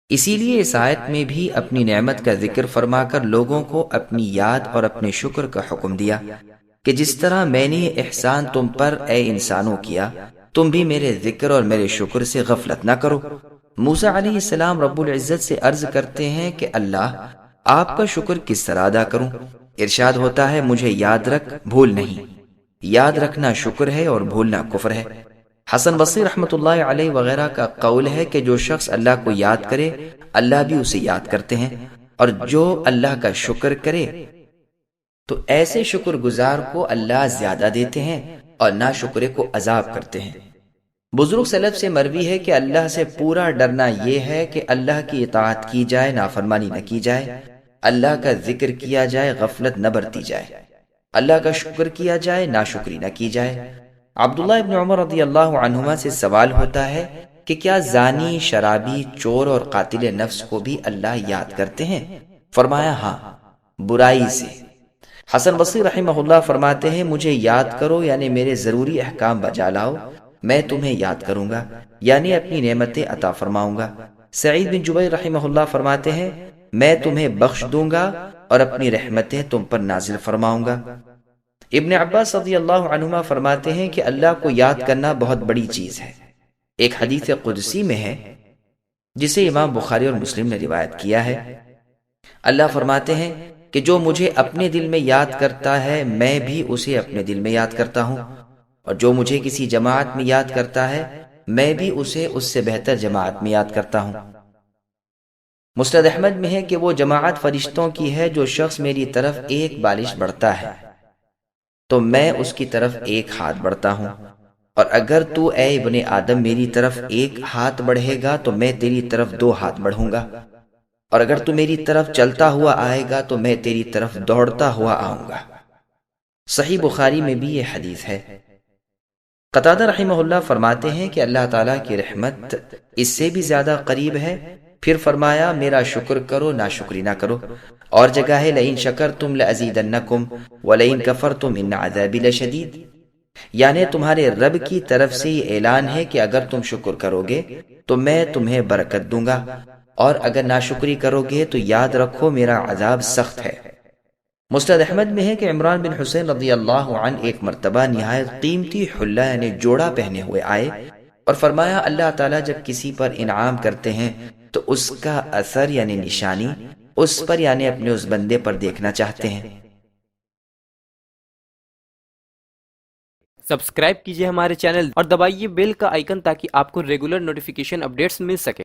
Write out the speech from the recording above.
اسی لیے اس آیت میں بھی اپنی نعمت کا ذکر فرما کر لوگوں کو اپنی یاد اور اپنے شکر کا حکم دیا کہ جس طرح میں نے یہ احسان تم پر اے انسانوں کیا، تم بھی میرے ذکر اور میرے شکر سے غفلت نہ کرو۔ موسیٰ علیہ السلام رب العزت سے عرض کرتے ہیں کہ اللہ، آپ کا شکر کس طرح ادا کروں؟ ارشاد ہوتا ہے مجھے یاد رکھ، بھول نہیں۔ یاد رکھنا شکر ہے اور بھولنا کفر ہے۔ حسن بصری رحمۃ اللہ علیہ وغیرہ کا قول ہے کہ جو شخص اللہ کو یاد کرے اللہ بھی اسے یاد کرتے ہیں، اور جو اللہ کا شکر کرے تو ایسے شکر گزار کو اللہ زیادہ دیتے ہیں اور ناشکرے کو عذاب کرتے ہیں۔ بزرگ سلف سے مروی ہے کہ اللہ سے پورا ڈرنا یہ ہے کہ اللہ کی اطاعت کی جائے، نافرمانی نہ کی جائے، اللہ کا ذکر کیا جائے، غفلت نہ برتی جائے، اللہ کا شکر کیا جائے، ناشکری نہ کی جائے۔ عبداللہ ابن عمر رضی اللہ عنہما سے سوال ہوتا ہے کہ کیا زانی، شرابی، چور اور قاتل نفس کو بھی اللہ یاد کرتے ہیں؟ فرمایا ہاں، برائی سے۔ حسن بصری رحمہ اللہ فرماتے ہیں مجھے یاد کرو یعنی میرے ضروری احکام بجا لاؤ، میں تمہیں یاد کروں گا یعنی اپنی نعمتیں عطا فرماؤں گا۔ سعید بن جبیر رحمہ اللہ فرماتے ہیں میں تمہیں بخش دوں گا اور اپنی رحمتیں تم پر نازل فرماؤں گا۔ ابن عباس رضی اللہ عنہما فرماتے ہیں کہ اللہ کو یاد کرنا بہت بڑی چیز ہے۔ ایک حدیث قدسی میں ہے جسے امام بخاری اور مسلم نے روایت کیا ہے، اللہ فرماتے ہیں کہ جو مجھے اپنے دل میں یاد کرتا ہے میں بھی اسے اپنے دل میں یاد کرتا ہوں، اور جو مجھے کسی جماعت میں یاد کرتا ہے میں بھی اسے اس سے بہتر جماعت میں یاد کرتا ہوں۔ مسند احمد میں ہے کہ وہ جماعت فرشتوں کی ہے جو شخص میری طرف ایک بالش بڑھتا ہے تو میں اس کی طرف ایک ہاتھ بڑھتا ہوں، اور اگر تو اے ابن آدم میری طرف ایک ہاتھ بڑھے گا تو میں تیری طرف دو ہاتھ بڑھوں گا، اور اگر تو میری طرف چلتا ہوا آئے گا تو میں تیری طرف دوڑتا ہوا آؤں گا۔ صحیح بخاری میں بھی یہ حدیث ہے۔ قتادہ رحمہ اللہ فرماتے ہیں کہ اللہ تعالیٰ کی رحمت اس سے بھی زیادہ قریب ہے، پھر فرمایا میرا شکر کرو، ناشکری نہ کرو۔ اور جگہ ہے لئن شکرتم لأزیدنکم ولئن کفرتم ان عذابی لشدید، یعنی تمہارے رب کی طرف سے یہ اعلان ہے کہ اگر تم شکر کرو گے تو میں تمہیں برکت دوں گا، اور اگر ناشکری کرو گے تو یاد رکھو میرا عذاب سخت ہے۔ مسند احمد میں ہے کہ عمران بن حسین رضی اللہ عنہ ایک مرتبہ نہایت قیمتی حلہ یعنی جوڑا پہنے ہوئے آئے اور فرمایا اللہ تعالیٰ جب کسی پر انعام کرتے ہیں تو اس کا اثر یعنی نشانی اس پر یعنی اپنے اس بندے پر دیکھنا چاہتے ہیں۔ سبسکرائب کیجئے ہمارے چینل اور دبائیے بیل کا آئیکن تاکہ آپ کو ریگولر نوٹیفیکیشن اپڈیٹس مل سکے۔